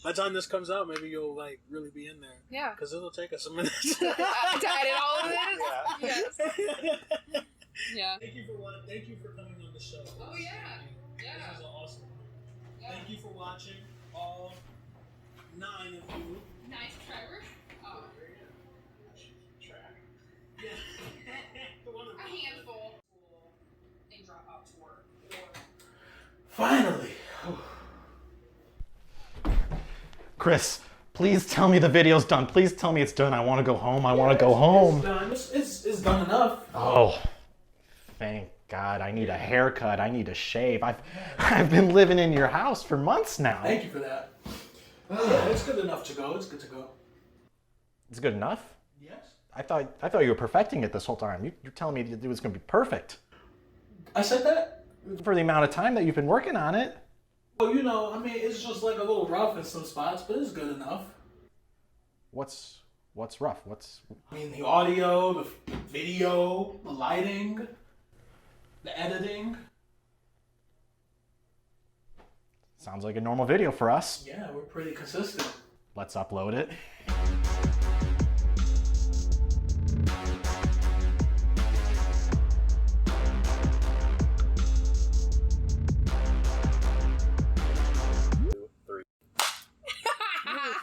By the time this comes out, maybe you'll like really be in there. Yeah. Because it'll take us a minute to edit all of this. Yeah. Yes. Yeah. Thank you for coming on the show. Oh yeah. Yeah. This is awesome. Yeah. Thank you for watching, all 9 of you. 9 subscribers. Oh. Yeah. A handful. And drop out to work. Finally. Chris, please tell me the video's done. Please tell me it's done. I want to go home. I want to go home. It's done. It's done enough. Oh, thank God. I need a haircut. I need a shave. I've been living in your house for months now. Thank you for that. Yeah, it's good enough to go. It's good to go. It's good enough? Yes. I thought you were perfecting it this whole time. You're telling me it was going to be perfect. I said that? For the amount of time that you've been working on it. Well, I mean, it's just like a little rough in some spots, but it's good enough. What's rough? I mean, the audio, the video, the lighting, the editing. Sounds like a normal video for us. Yeah, we're pretty consistent. Let's upload it.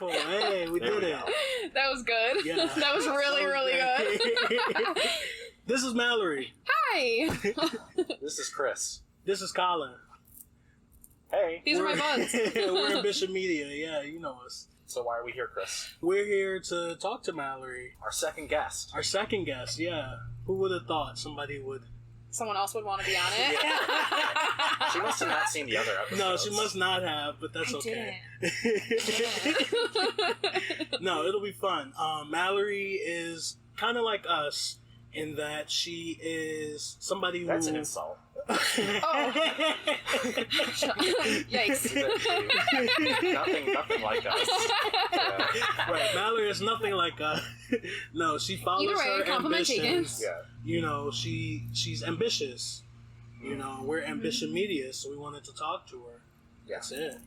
Hey, we did it. That was good. Yeah. That was really, really good. This is Mallory. Hi. This is Chris. This is Colin. Hey. These are my buds. We're Ambition Media. Yeah, you know us. So why are we here, Chris? We're here to talk to Mallory. Our second guest. Our second guest, yeah. Who would have thought somebody would... Someone else would want to be on it. She must have not seen the other episodes. No, she must not have, but that's okay. Didn't. No, it'll be fun. Mallory is kind of like us in that she is somebody who... That's an insult. Oh. Yikes. Nothing like us. Yeah. Right, Mallory is nothing like us. No, she follows Either way, her compliment ambitions. Yeah. She's ambitious. We're Ambition Media, so we wanted to talk to her. Yeah. That's it.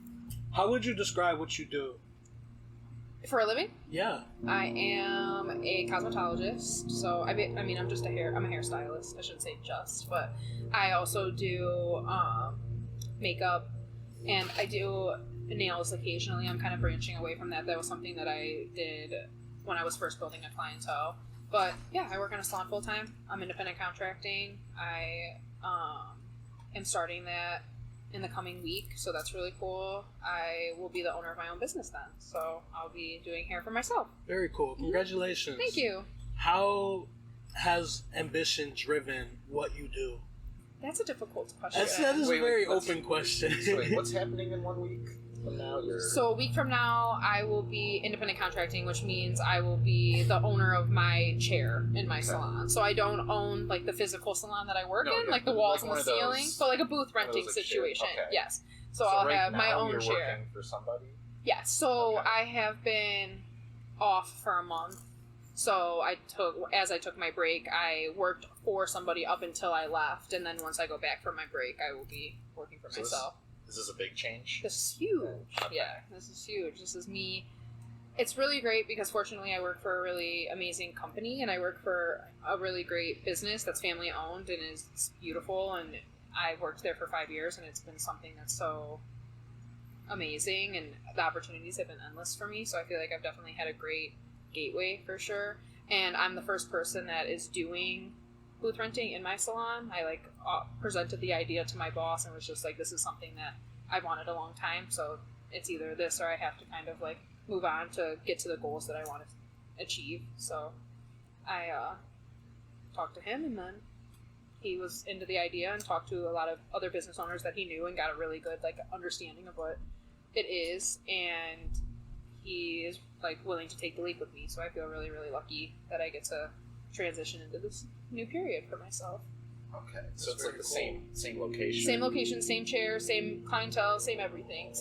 How would you describe what you do? For a living? Yeah. I am a cosmetologist, so I'm a hairstylist. I shouldn't say just, but I also do makeup, and I do nails occasionally. I'm kind of branching away from that. That was something that I did when I was first building a clientele. But yeah, I work in a salon full time. I'm independent contracting. I am starting that in the coming week, so that's really cool. I will be the owner of my own business then, so I'll be doing hair for myself. Very cool. Congratulations. Thank you. How has ambition driven what you do? That's a difficult question. That is a very let's- open question. So wait, what's happening in 1 week from now? So a week from now, I will be independent contracting, which means I will be the owner of my chair in my salon. So I don't own like the physical salon that I work in, like the walls and the ceiling, but like a booth renting situation. Okay. Yes. So I'll right have my now own you're chair. Working for somebody? Yes. So Okay. I have been off for a month. So I took my break, I worked for somebody up until I left, and then once I go back for my break, I will be working for myself. This is a big change. This is huge. Okay. Yeah, this is huge. This is me. It's really great because fortunately I work for a really amazing company, and I work for a really great business that's family owned and is beautiful, and I worked there for 5 years, and it's been something that's so amazing, and the opportunities have been endless for me, so I feel like I've definitely had a great gateway for sure. And I'm the first person that is doing booth renting in my salon. I presented the idea to my boss and was just like, this is something that I've wanted a long time, so it's either this or I have to kind of like move on to get to the goals that I want to achieve. So I talked to him, and then he was into the idea and talked to a lot of other business owners that he knew and got a really good like understanding of what it is, and he is like willing to take the leap with me. So I feel really, really lucky that I get to transition into this new period for myself. Okay, so That's it's like very the cool. same location. Same location, same chair, same clientele, same everything,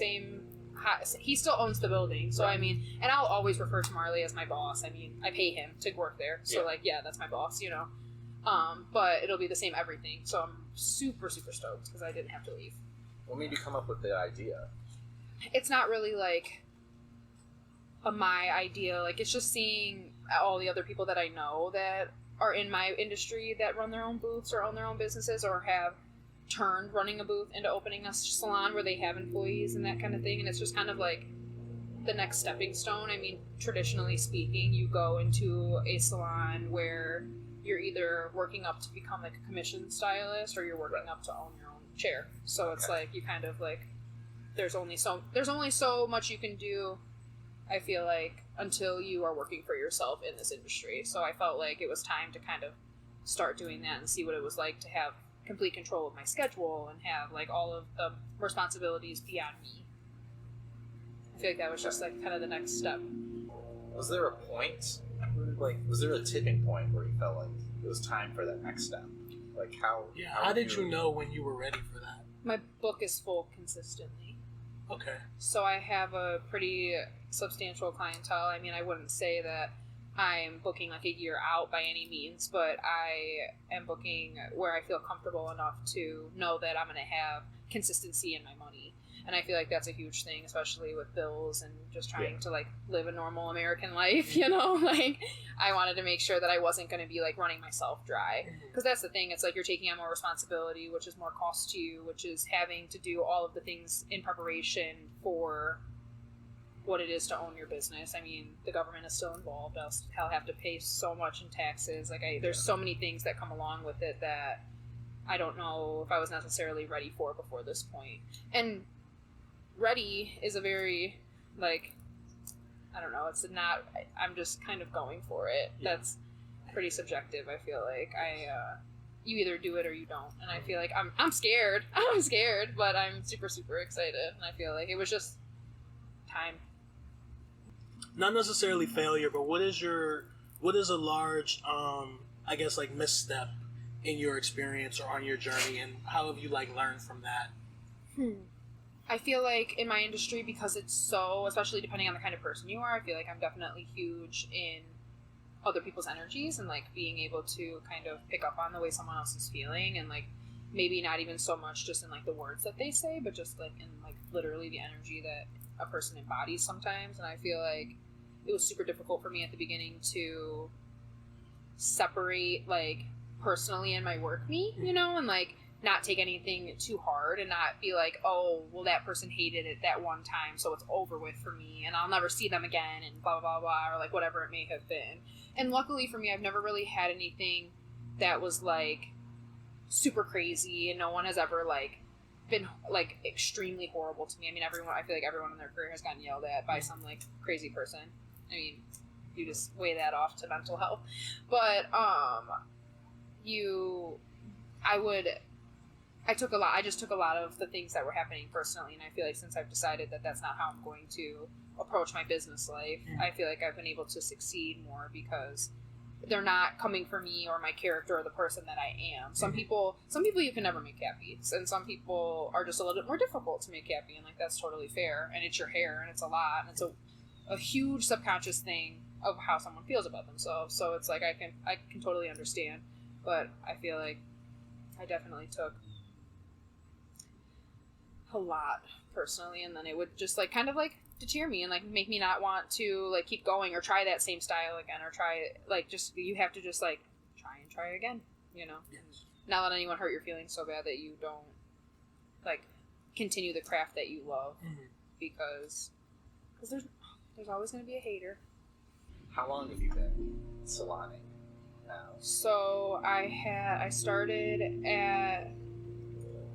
he still owns the building, so I mean, and I'll always refer to Marley as my boss. I mean, I pay him to work there, so that's my boss, you know. But it'll be the same everything, so I'm super, super stoked because I didn't have to leave. What made you come up with the idea? It's not really like my idea. Like, it's just seeing all the other people that I know that are in my industry that run their own booths or own their own businesses or have turned running a booth into opening a salon where they have employees and that kind of thing. And it's just kind of like the next stepping stone. I mean, traditionally speaking, you go into a salon where you're either working up to become like a commission stylist or you're working up to own your own chair. So it's like you kind of like there's only so much you can do, I feel like, until you are working for yourself in this industry. So I felt like it was time to kind of start doing that and see what it was like to have complete control of my schedule and have like all of the responsibilities be on me. I feel like that was just like kind of the next step. Was there a point, like, was there a tipping point where you felt like it was time for that next step? Like, how did you know when you were ready for that? My book is full consistently. Okay. So I have a pretty substantial clientele. I mean, I wouldn't say that I'm booking like a year out by any means, but I am booking where I feel comfortable enough to know that I'm going to have consistency in my money. And I feel like that's a huge thing, especially with bills and just trying to like live a normal American life, you know? Like, I wanted to make sure that I wasn't going to be like running myself dry. Because that's the thing. It's like you're taking on more responsibility, which is more cost to you, which is having to do all of the things in preparation for what it is to own your business. I mean, the government is still involved. I'll have to pay so much in taxes. Like, there's so many things that come along with it that I don't know if I was necessarily ready for before this point. And ready is a very, like, I don't know, it's not, I'm just kind of going for it. That's pretty subjective, I feel like. You either do it or you don't. And I feel like I'm scared. I'm scared, but I'm super, super excited. And I feel like it was just time. Not necessarily failure, but what is a large, I guess, like, misstep in your experience or on your journey, and how have you, like, learned from that? I feel like in my industry, because it's so, especially depending on the kind of person you are, I feel like I'm definitely huge in other people's energies and like being able to kind of pick up on the way someone else is feeling, and like maybe not even so much just in like the words that they say, but just like in like literally the energy that a person embodies sometimes. And I feel like it was super difficult for me at the beginning to separate like personally and my work me, you know, and like not take anything too hard and not be like, oh, well, that person hated it that one time, so it's over with for me and I'll never see them again and blah, blah, blah, or like whatever it may have been. And luckily for me, I've never really had anything that was like super crazy, and no one has ever like been like extremely horrible to me. I mean, I feel like everyone in their career has gotten yelled at by some like crazy person. I mean, you just weigh that off to mental health. But I just took a lot of the things that were happening personally, and I feel like since I've decided that that's not how I'm going to approach my business life, I feel like I've been able to succeed more because they're not coming for me or my character or the person that I am. Some people you can never make happy, and some people are just a little bit more difficult to make happy, and like that's totally fair. And it's your hair, and it's a lot, and it's a huge subconscious thing of how someone feels about themselves. So it's like I can totally understand, but I feel like I definitely took a lot personally, and then it would just like kind of like deter me and like make me not want to like keep going or try that same style again, or try like just you have to just like try again, you know. Yes. Not let anyone hurt your feelings so bad that you don't like continue the craft that you love, because there's always going to be a hater. How long have you been saloning now? So I started at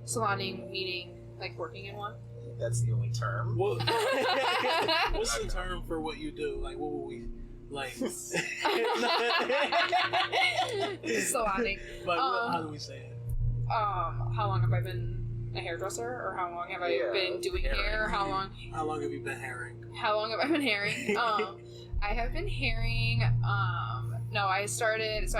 saloning, meaning like working in one. That's the only term. What's the term for what you do? Like, what will we like? Saloning. But how do we say it? How long have I been a hairdresser, or how long have I been doing hair? How long have you been hairing? How long have I been hairing? I have been hairing. No, I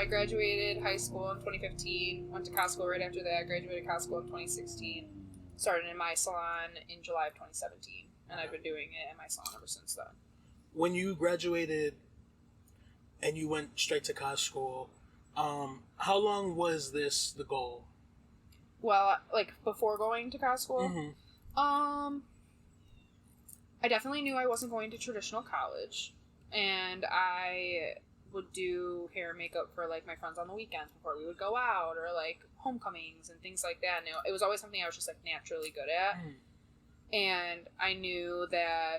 graduated high school in 2015. Went to Chronicle right after that. Graduated Chronicle in 2016. Started in my salon in July of 2017, and I've been doing it in my salon ever since then. When you graduated and you went straight to cos school, how long was the goal? Well, like before going to cos school, I definitely knew I wasn't going to traditional college, and I would do hair and makeup for like my friends on the weekends before we would go out, or like homecomings and things like that. And it was always something I was just like naturally good at. And I knew that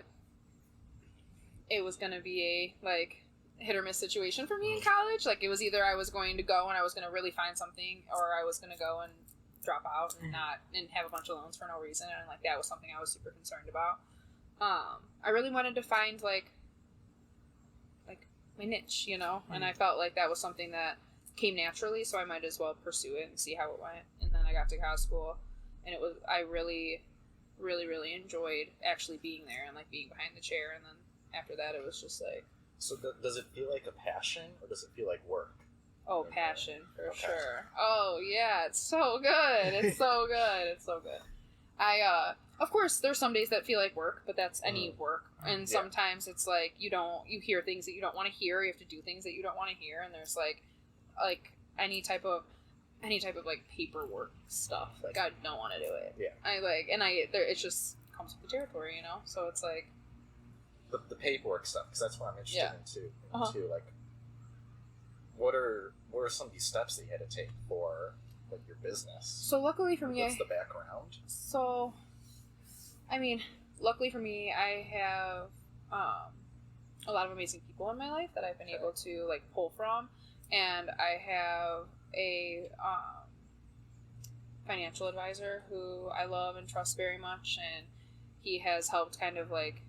it was going to be a like hit or miss situation for me in college. Like it was either I was going to go and I was going to really find something, or I was going to go and drop out and not and have a bunch of loans for no reason. And like that was something I was super concerned about. I really wanted to find like my niche, you know, and I felt like that was something that came naturally, so I might as well pursue it and see how it went. And then I got to college school, and I really, really, really enjoyed actually being there and like being behind the chair. And then after that, it was just like, So does it feel like a passion, or does it feel like work? oh, passion for sure. Oh yeah, it's so good. It's so good. It's so good. Of course, there's some days that feel like work, but that's any work. And sometimes it's like you hear things that you don't want to hear. You have to do things that you don't want to hear. And there's like any type of like paperwork stuff. Like I don't want to do it. Yeah. It just comes with the territory, you know. So it's like the paperwork stuff, because that's what I'm interested in too. Like, what are some of these steps that you had to take for like your business? So luckily for me, what's the background? So, I mean, luckily for me, I have a lot of amazing people in my life that I've been able to like pull from, and I have a financial advisor who I love and trust very much, and he has helped kind of like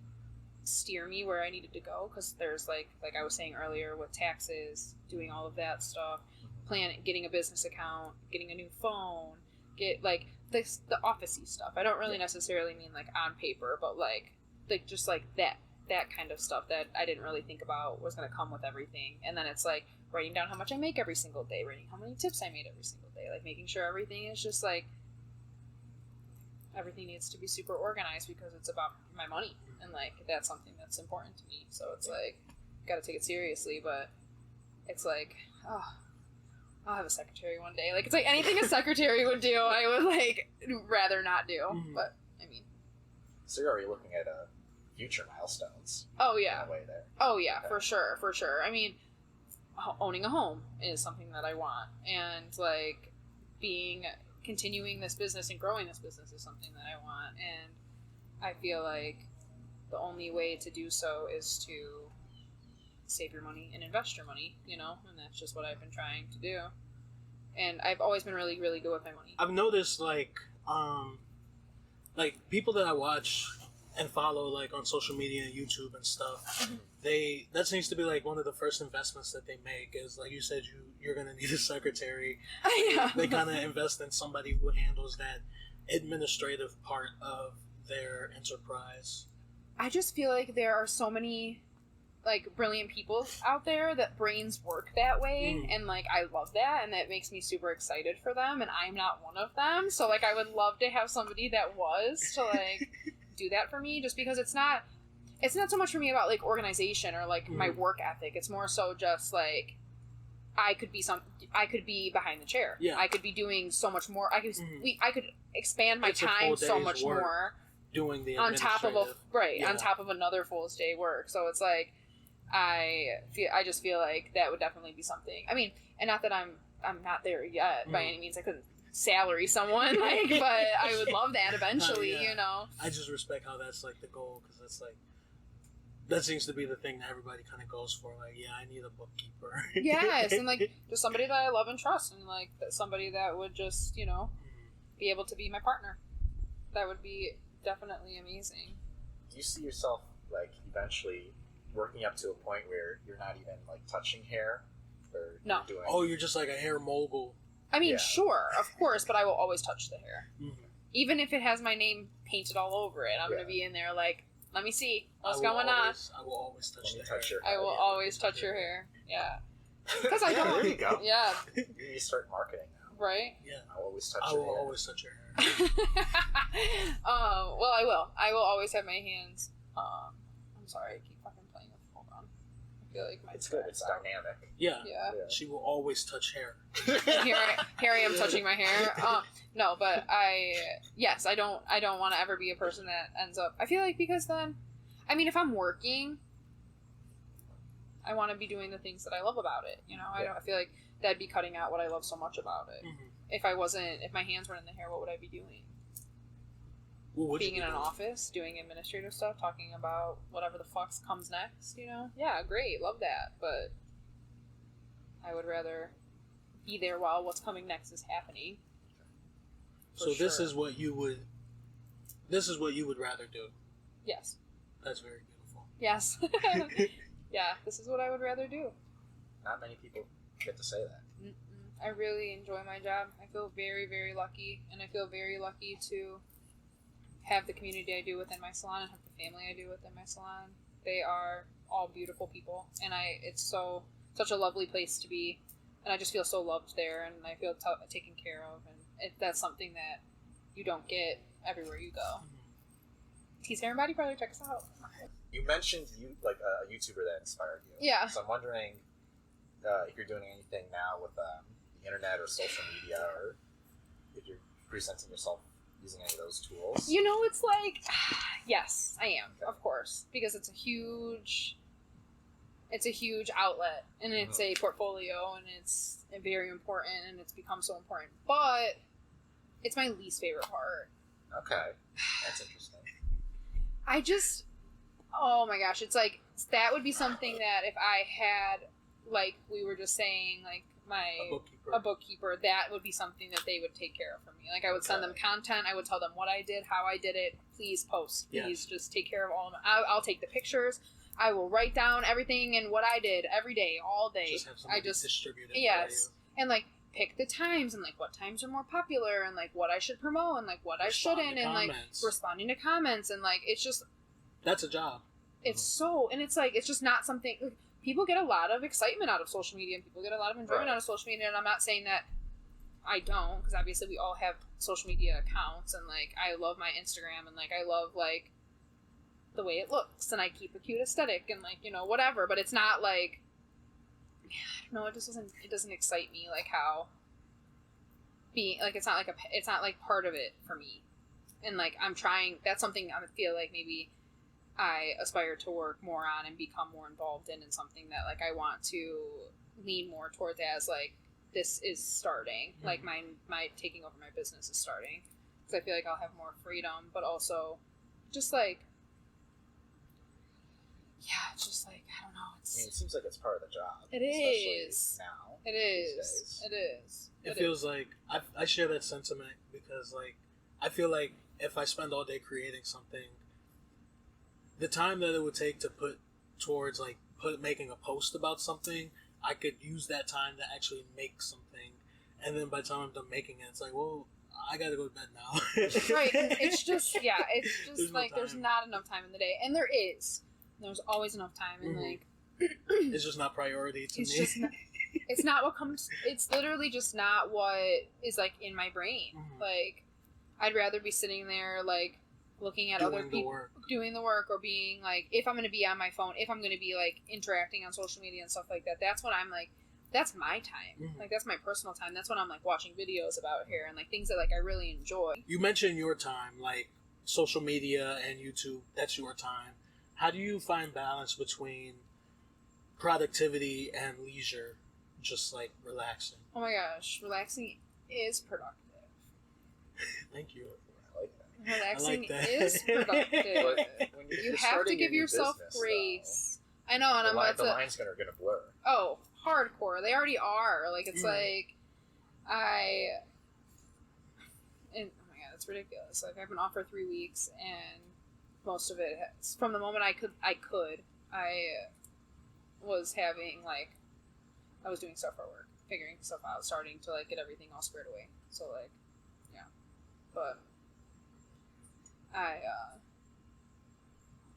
steer me where I needed to go, because there's like I was saying earlier with taxes, doing all of that stuff, getting a business account, getting a new phone, get like the office-y stuff. I don't really necessarily mean like on paper, but like just like that kind of stuff that I didn't really think about was going to come with everything. And then it's like writing down how much I make every single day, writing how many tips I made every single day, like making sure everything is just like everything needs to be super organized, because it's about my money, and like that's something that's important to me. So it's like got to take it seriously, but it's like, oh, I'll have a secretary one day. Like it's like anything a secretary would do, I would like rather not do. But I mean, so you're already looking at future milestones. Oh yeah. In a way there. Oh yeah, for sure. I mean, owning a home is something that I want, and like continuing this business and growing this business is something that I want. And I feel like the only way to do so is to save your money and invest your money, you know, and that's just what I've been trying to do. And I've always been really, really good with my money. I've noticed like people that I watch and follow like on social media and YouTube and stuff, that seems to be like one of the first investments that they make is, like you said, you're gonna need a secretary. Yeah. They kind of invest in somebody who handles that administrative part of their enterprise. I just feel like there are so many like brilliant people out there that brains work that way, and like I love that, and that makes me super excited for them, and I'm not one of them. So like I would love to have somebody that was to like do that for me, just because it's not so much for me about like organization or like my work ethic. It's more so just like I could be behind the chair. Yeah. I could be doing so much more. I could expand my time so much more doing the on top of yeah. on top of another full day work. So it's like I just feel like that would definitely be something. I mean, and not that I'm not there yet by any means. I couldn't salary someone like, but I would love that eventually. You know. I just respect how that's like the goal, because that's like that seems to be the thing that everybody kind of goes for. Like, yeah, I need a bookkeeper. Yes, and like just somebody that I love and trust, and like somebody that would just be able to be my partner. That would be definitely amazing. Do you see yourself like eventually working up to a point where you're not even like touching hair, or no? You're doing... Oh, you're just like a hair mogul. I mean, sure, of course, but I will always touch the hair, even if it has my name painted all over it. I'm gonna be in there like, let me see what's going on. I will always touch the hair. I will always touch your hair. Yeah, because I don't. There you go. Yeah. You start marketing now. Right. Yeah. I'll always touch I your will hair. always touch your hair. Well, I will. I will always have my hands. I'm sorry, I keep fucking playing with. Hold on. I feel like my. It's good. It's dynamic. Yeah. Yeah. She will always touch hair. Here I am touching my hair. No, but I don't want to ever be a person that ends up. I feel like because then I mean, if I'm working, I want to be doing the things that I love about it. You know, I feel like that'd be cutting out what I love so much about it. Mm-hmm. If my hands weren't in the hair, what would I be doing? Well, Being in an office, doing administrative stuff, talking about whatever the fuck comes next, you know? Yeah, great, love that, but I would rather be there while what's coming next is happening. So this is what you would rather do. Yes. That's very beautiful. Yes. Yeah, this is what I would rather do. Not many people get to say that. I really enjoy my job. I feel very, very lucky, and I feel very lucky to have the community I do within my salon and have the family I do within my salon. They are all beautiful people, and it's such a lovely place to be, and I just feel so loved there, and I feel taken care of, and that's something that you don't get everywhere you go. Tease Hair and Body Parlor, check us out. You mentioned a YouTuber that inspired you. Yeah. So I'm wondering if you're doing anything now with the internet or social media, or if you're presenting yourself using any of those tools. You know, it's like, yes, I am, of course, because it's a huge outlet, and it's a portfolio, and it's very important, and it's become so important. But it's my least favorite part. Okay, that's interesting. Oh my gosh, it's like, that would be something that if I had, like we were just saying, like a bookkeeper, that would be something that they would take care of for me. Like, I would send them content, I would tell them what I did, how I did it, please post, please just take care of all of them. I'll take the pictures, I will write down everything and what I did every day, all day. I just distribute it. Yes, and like pick the times, and like what times are more popular, and like what I should promote, and like what I shouldn't, and like responding to comments, and like it's just, that's a job. It's so, and it's like, it's just not something, like, people get a lot of excitement out of social media, and people get a lot of enjoyment out of social media, and I'm not saying that I don't, because obviously we all have social media accounts, and like I love my Instagram, and like I love like the way it looks, and I keep a cute aesthetic, and like, you know, whatever, but it's not like, I don't know, it doesn't excite me like how being, like, it's not like part of it for me, and like I'm trying, that's something I feel like maybe I aspire to work more on and become more involved in, and something that like I want to lean more towards as like this is starting, like my taking over my business is starting, because I feel like I'll have more freedom, but also just like, yeah, it's just like, I don't know, I mean, it seems like it's part of the job. It is now. It is. It is. It feels like I share that sentiment, because like I feel like if I spend all day creating something, the time that it would take to put towards like making a post about something, I could use that time to actually make something, and then by the time I'm done making it, it's like, well, I gotta go to bed now. Right. It's just there's like, there's not enough time in the day, and there's always enough time, and like it's just not priority to me. It's not what comes. It's literally just not what is like in my brain. Like, I'd rather be sitting there like looking at other people doing the work, or being like, if I'm going to be on my phone, if I'm going to be like interacting on social media and stuff like that, that's when I'm like, that's my time. Like, that's my personal time. That's when I'm like watching videos about hair and like things that like I really enjoy. You mentioned your time, like social media and YouTube, that's your time. How do you find balance between productivity and leisure, just like relaxing? Oh my gosh, relaxing is productive. Thank you. Relaxing I like is productive. When you have to give yourself grace. Though, I know, and the lines are gonna blur. Oh, hardcore. They already are. Like, it's like, oh my god, it's ridiculous. Like, I've been off for 3 weeks, and most of it, from the moment I was having, like, I was doing stuff for work, figuring stuff out, starting to, like, get everything all squared away. So, like, yeah. But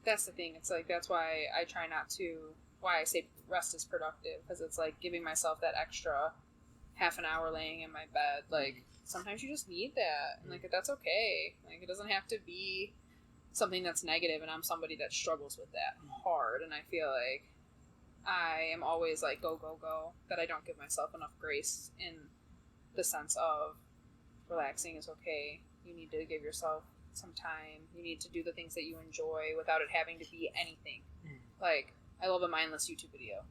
that's the thing. It's like, that's why I try not to, why I say rest is productive, because it's like giving myself that extra half an hour laying in my bed. Like, sometimes you just need that, and like, that's okay. Like, it doesn't have to be something that's negative, and I'm somebody that struggles with that hard, and I feel like I am always like, go, go, go, that I don't give myself enough grace in the sense of relaxing is okay. You need to give yourself some time. You need to do the things that you enjoy without it having to be anything. Like, I love a mindless YouTube video.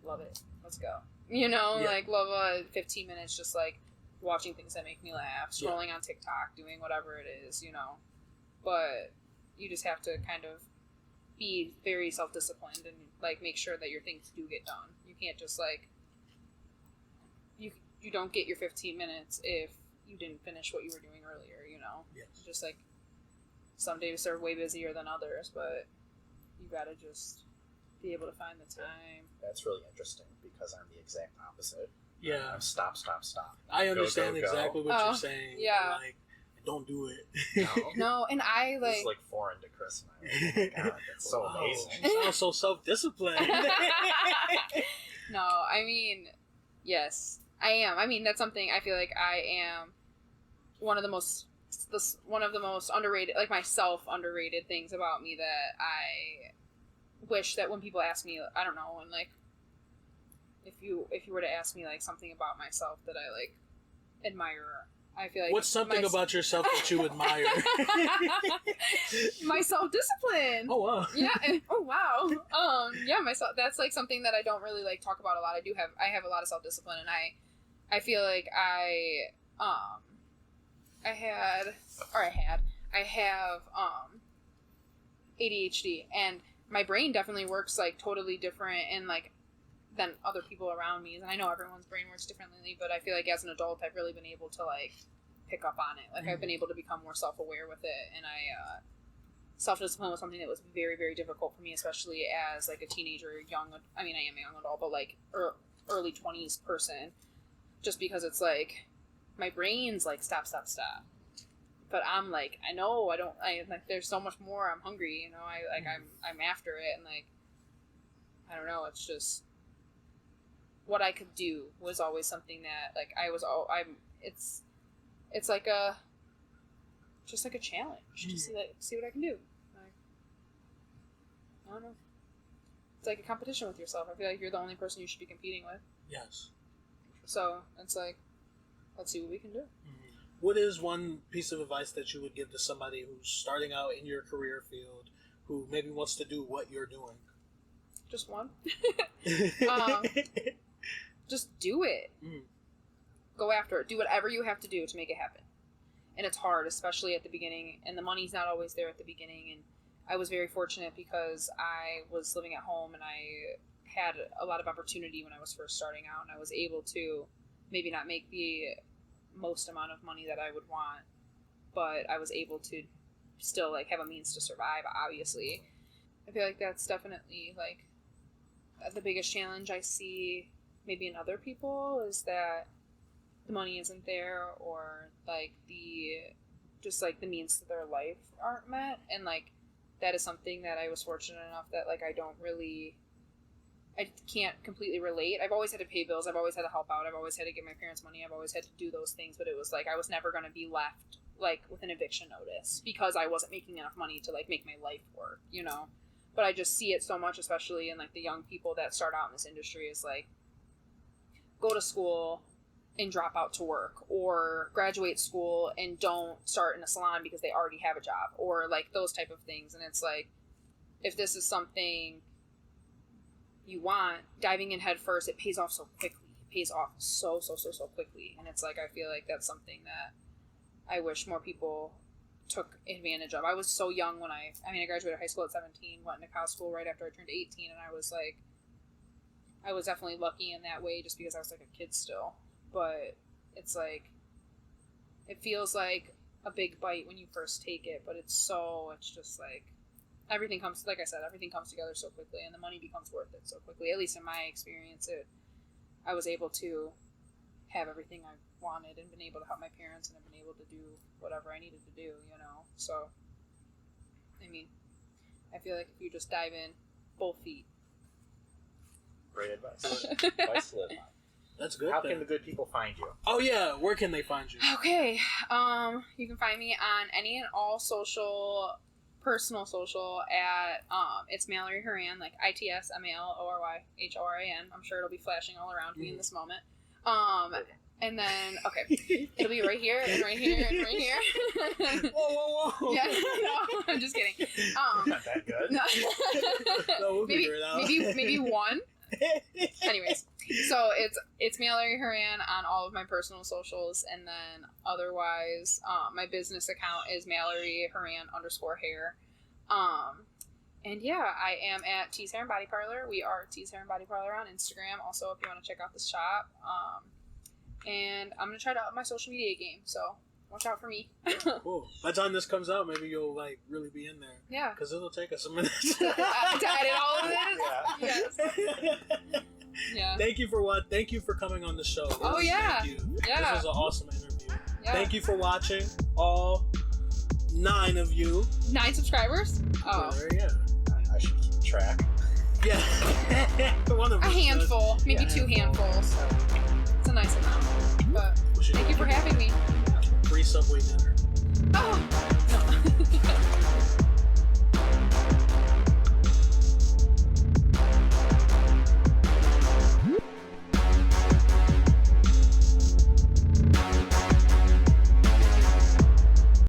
Love it. Let's go. You know, like, love a 15 minutes just, like, watching things that make me laugh, scrolling on TikTok, doing whatever it is, you know. But you just have to kind of be very self-disciplined and, like, make sure that your things do get done. You can't just, like, you don't get your 15 minutes if you didn't finish what you were doing earlier, you know. Yes. Just, like, some days are way busier than others, but you gotta just be able to find the time. That's really interesting because I'm the exact opposite. Yeah. I'm stop. I understand go. exactly what you're saying. Yeah. Like, don't do it. No, and I, like... This is, like, foreign to Chris and I. Oh, my God, that's so amazing. You sound so self-disciplined. No, I mean, yes, I am. I mean, that's something I feel like I am one of the most underrated, like, myself underrated things about me that I wish that when people ask me, I don't know, and, like, if you were to ask me, like, something about myself that I, like, admire, I feel like... What's something about yourself that you admire? My self-discipline. Oh, wow. Yeah. Oh, wow. Yeah, that's, like, something that I don't really, like, talk about a lot. I have a lot of self-discipline, and I feel like I have ADHD, and my brain definitely works, like, totally different and, like, than other people around me. And I know everyone's brain works differently, but I feel like as an adult I've really been able to, like, pick up on it. Like, I've been able to become more self-aware with it, and self-discipline was something that was very, very difficult for me, especially as, like, a teenager, I am a young adult, but, like, early 20s person, just because it's, like, my brain's, like, stop. But I'm, like, like, there's so much more, I'm hungry, you know, I'm after it, and, like, I don't know, it's just, what I could do was always something that, like, it's like just like a challenge to see what I can do. Like, I don't know. It's like a competition with yourself. I feel like you're the only person you should be competing with. Yes. So it's like, let's see what we can do. What is one piece of advice that you would give to somebody who's starting out in your career field, who maybe wants to do what you're doing? Just one. Just do it. Go after it. Do whatever you have to do to make it happen. And it's hard, especially at the beginning, and the money's not always there at the beginning. And I was very fortunate because I was living at home and I had a lot of opportunity when I was first starting out, and I was able to maybe not make the most amount of money that I would want, but I was able to still, like, have a means to survive, obviously. I feel like that's definitely, like, the biggest challenge I see maybe in other people is that the money isn't there, or, like, the means to their life aren't met. And, like, that is something that I was fortunate enough that, like, I can't completely relate. I've always had to pay bills. I've always had to help out. I've always had to give my parents money. I've always had to do those things, but it was like I was never going to be left, like, with an eviction notice because I wasn't making enough money to, like, make my life work, you know? But I just see it so much, especially in, like, the young people that start out in this industry, is, like, go to school and drop out to work, or graduate school and don't start in a salon because they already have a job, or, like, those type of things. And it's like, if this is something you want, diving in head first, it pays off so quickly. It pays off so quickly. And it's like, I feel like that's something that I wish more people took advantage of. I was so young when I graduated high school at 17, went into college school right after I turned 18, and I was like, I was definitely lucky in that way just because I was, like, a kid still. But it's like, it feels like a big bite when you first take it, but it's just like, everything comes together so quickly, and the money becomes worth it so quickly. At least in my experience, I was able to have everything I wanted and been able to help my parents and have been able to do whatever I needed to do, you know? So, I mean, I feel like if you just dive in, both feet. Great advice. Advice to live by. That's good. How can the good people find you? Oh, yeah. Where can they find you? Okay. You can find me on any and all personal social at it's Mallory Horan, like ITSMALORYHORAN. I'm sure it'll be flashing all around me in this moment. And then, okay, it'll be right here and right here and right here. Whoa. Yeah, no, I'm just kidding. Not that good. No. No, we'll maybe, figure it out. maybe one. Anyways, so it's Mallory Haran on all of my personal socials, and then otherwise, my business account is Mallory Haran _hair. And yeah, I am at T's Hair and Body Parlor. We are T's Hair and Body Parlor on Instagram. Also, if you want to check out the shop. And I'm gonna try to up my social media game, so watch out for me. Cool. By the time this comes out, maybe you'll like really be in there. Yeah. Because it'll take us a minute. To edit all of this. Yeah. Yes. Yeah. Thank you for coming on the show. Oh, yeah. Thank you. Yeah. This was an awesome interview. Yeah. Thank you for watching, all 9 of you. 9 subscribers? Oh. Yeah. I should keep track. Yeah. One of A us handful, does. maybe Yeah, 2 handful. handfuls. It's a nice amount. But We should thank you for having me. Free Subway dinner. Oh. No.